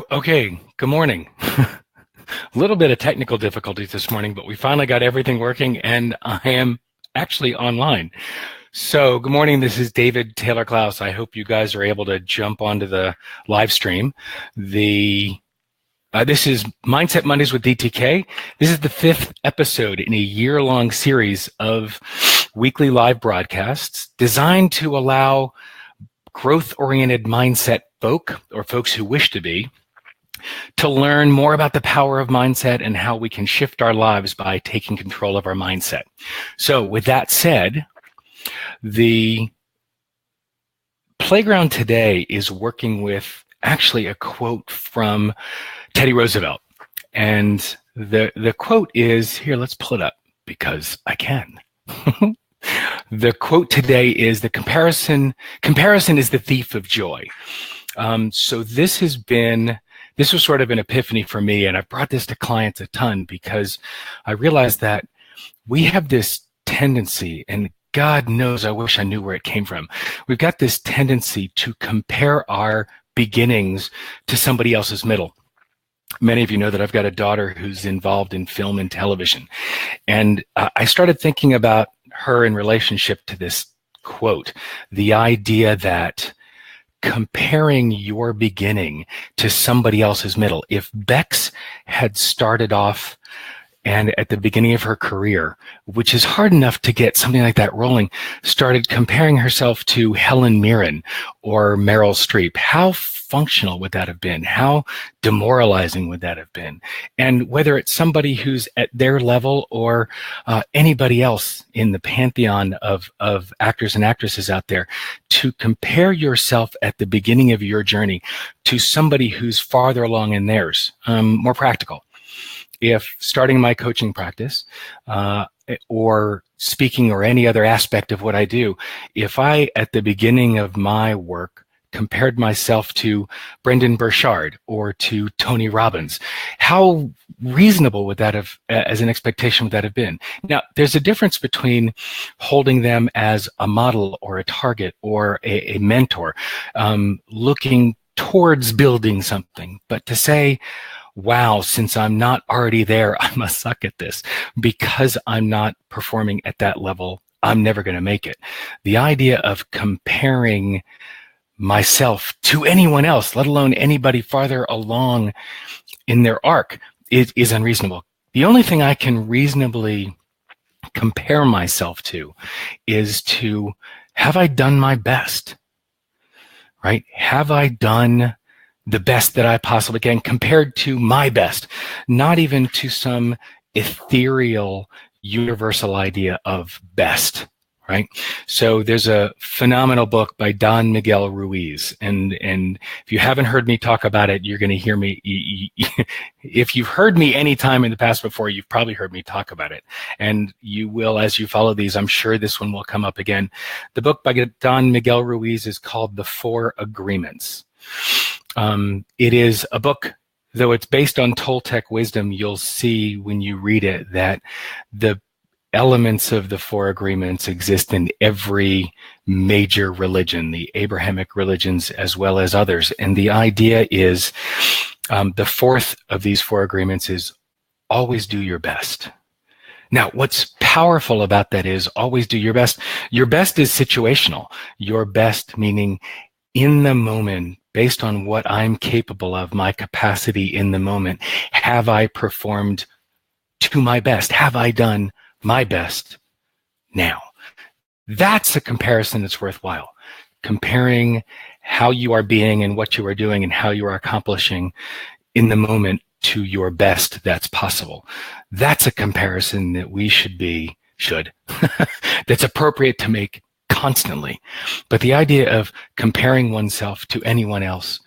Okay, good morning. A little bit of technical difficulties this morning, but we finally got everything working and I am actually online. So, good morning. This is David Taylor Klaus. I hope you guys are able to jump onto the live stream. This is Mindset Mondays with DTK. This is the 5th episode in a year-long series of weekly live broadcasts designed to allow growth-oriented mindset folk, or folks who wish to be, to learn more about the power of mindset and how we can shift our lives by taking control of our mindset. So with that said, the playground today is working with actually a quote from Teddy Roosevelt. And the quote is, here, let's pull it up because I can. The quote today is, comparison is the thief of joy. So this was sort of an epiphany for me, and I've brought this to clients a ton because I realized that we have this tendency, and God knows I wish I knew where it came from. We've got this tendency to compare our beginnings to somebody else's middle. Many of you know that I've got a daughter who's involved in film and television, and I started thinking about her in relationship to this quote, the idea that comparing your beginning to somebody else's middle. If Bex had started off and at the beginning of her career, which is hard enough to get something like that rolling, started comparing herself to Helen Mirren or Meryl Streep, how functional would that have been? How demoralizing would that have been? And whether it's somebody who's at their level or anybody else in the pantheon of actors and actresses out there, to compare yourself at the beginning of your journey to somebody who's farther along in theirs, more practical. If starting my coaching practice or speaking or any other aspect of what I do, if I, at the beginning of my work, compared myself to Brendan Burchard or to Tony Robbins, how reasonable would that have, as an expectation, would that have been? Now, there's a difference between holding them as a model or a target or a mentor, looking towards building something, but to say, wow, since I'm not already there, I must suck at this because I'm not performing at that level. I'm never going to make it. The idea of comparing myself to anyone else, let alone anybody farther along in their arc, is unreasonable. The only thing I can reasonably compare myself to is to, have I done my best? Right? Have I done the best that I possibly can compared to my best, not even to some ethereal universal idea of best, right? So there's a phenomenal book by Don Miguel Ruiz, and if you haven't heard me talk about it, you're going to hear me. If you've heard me any time in the past before, you've probably heard me talk about it, and you will as you follow these. I'm sure this one will come up again. The book by Don Miguel Ruiz is called The 4 Agreements. It is a book, though it's based on Toltec wisdom, you'll see when you read it that the elements of the 4 agreements exist in every major religion, the Abrahamic religions as well as others. And the idea is, the fourth of these 4 agreements is always do your best. Now, what's powerful about that is always do your best. Your best is situational. Your best meaning in the moment, based on what I'm capable of, my capacity in the moment. Have I performed to my best? Have I done my best now? That's a comparison that's worthwhile. Comparing how you are being and what you are doing and how you are accomplishing in the moment to your best that's possible. That's a comparison that we should, that's appropriate to make constantly. But the idea of comparing oneself to anyone else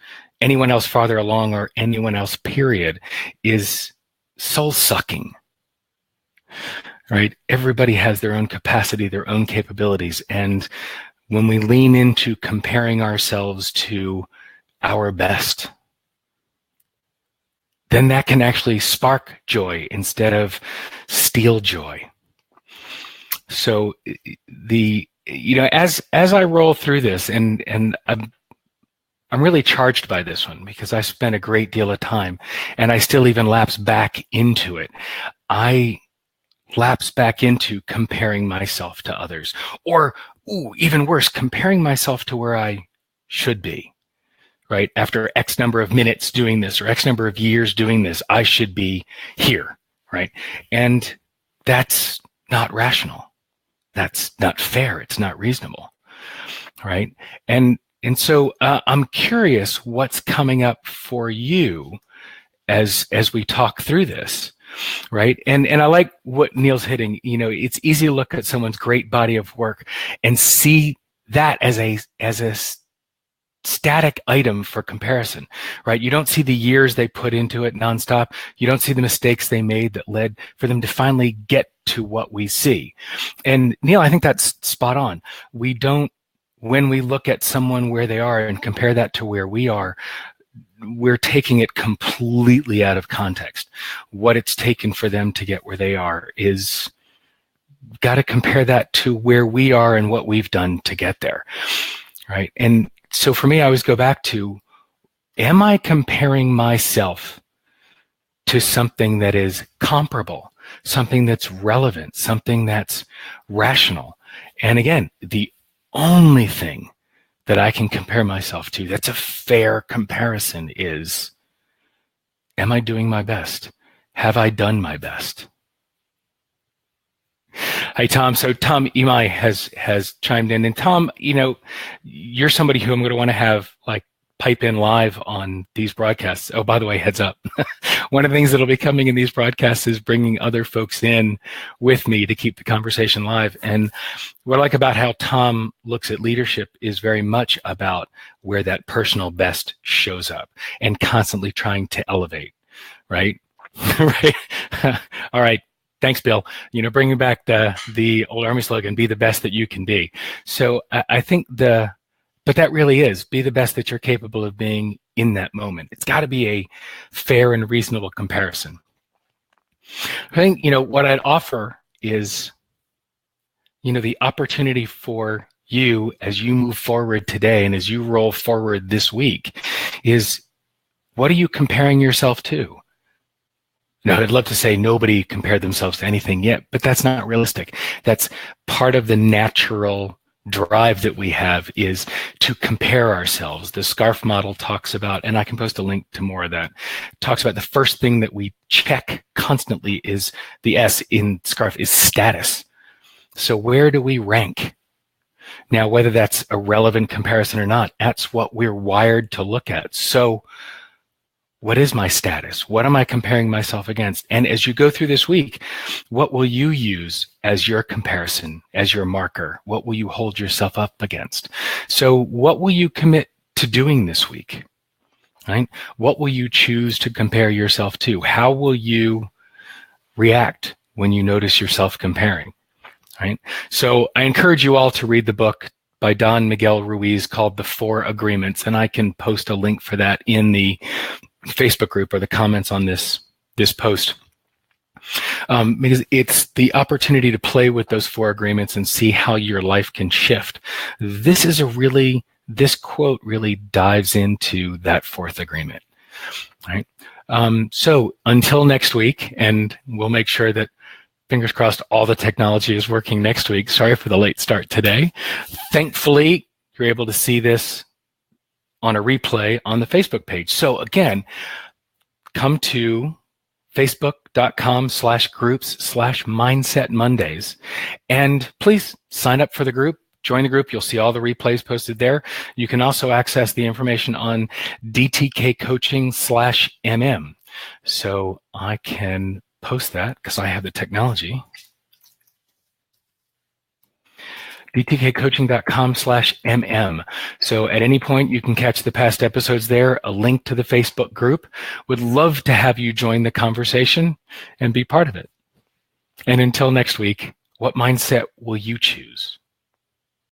farther along or anyone else period, is soul-sucking, right? Everybody has their own capacity, their own capabilities. And when we lean into comparing ourselves to our best, then that can actually spark joy instead of steal joy. So as I roll through this, and I'm really charged by this one because I spent a great deal of time, and I still even lapse back into it. I lapse back into comparing myself to others, or even worse, comparing myself to where I should be, right? After X number of minutes doing this or X number of years doing this, I should be here, right? And that's not rational. That's not fair. It's not reasonable, right? And so I'm curious what's coming up for you as we talk through this, right? And I like what Neil's hitting. You know, it's easy to look at someone's great body of work and see that as a static item for comparison, right? You don't see the years they put into it nonstop. You don't see the mistakes they made that led for them to finally get to what we see. And Neil, I think that's spot on. We don't, when we look at someone where they are and compare that to where we are, we're taking it completely out of context. What it's taken for them to get where they are is got to compare that to where we are and what we've done to get there, right? And so for me, I always go back to, am I comparing myself to something that is comparable, something that's relevant, something that's rational? And again, the only thing that I can compare myself to that's a fair comparison is, am I doing my best? Have I done my best? Hi, Tom. So Tom Imai has chimed in. And Tom, you know, you're somebody who I'm going to want to have like pipe in live on these broadcasts. Oh, by the way, heads up. One of the things that'll be coming in these broadcasts is bringing other folks in with me to keep the conversation live. And what I like about how Tom looks at leadership is very much about where that personal best shows up and constantly trying to elevate, right? Right. All right. Thanks, Bill. You know, bringing back the old Army slogan, be the best that you can be. So I think but that really is, be the best that you're capable of being in that moment. It's got to be a fair and reasonable comparison. I think, you know, what I'd offer is, you know, the opportunity for you as you move forward today and as you roll forward this week is, what are you comparing yourself to? No, I'd love to say nobody compared themselves to anything yet, but that's not realistic. That's part of the natural drive that we have, is to compare ourselves. The SCARF model talks about, and I can post a link to more of that, talks about the first thing that we check constantly is the S in SCARF is status. So where do we rank? Now, whether that's a relevant comparison or not, that's what we're wired to look at. So what is my status? What am I comparing myself against? And as you go through this week, what will you use as your comparison, as your marker? What will you hold yourself up against? So what will you commit to doing this week? Right? What will you choose to compare yourself to? How will you react when you notice yourself comparing? Right? So I encourage you all to read the book by Don Miguel Ruiz called The 4 Agreements, and I can post a link for that in the Facebook group or the comments on this post, because it's the opportunity to play with those 4 agreements and see how your life can shift. This quote really dives into that 4th agreement, right? So until next week, and we'll make sure that, fingers crossed, all the technology is working next week. Sorry for the late start today. Thankfully, you're able to see this on a replay on the Facebook page. So again, come to facebook.com/groups/Mindset Mondays, and please sign up for the group. Join the group. You'll see all the replays posted there. You can also access the information on DTK Coaching/MM. So I can post that because I have the technology. DTKcoaching.com/MM. So at any point, you can catch the past episodes there, a link to the Facebook group. Would love to have you join the conversation and be part of it. And until next week, what mindset will you choose?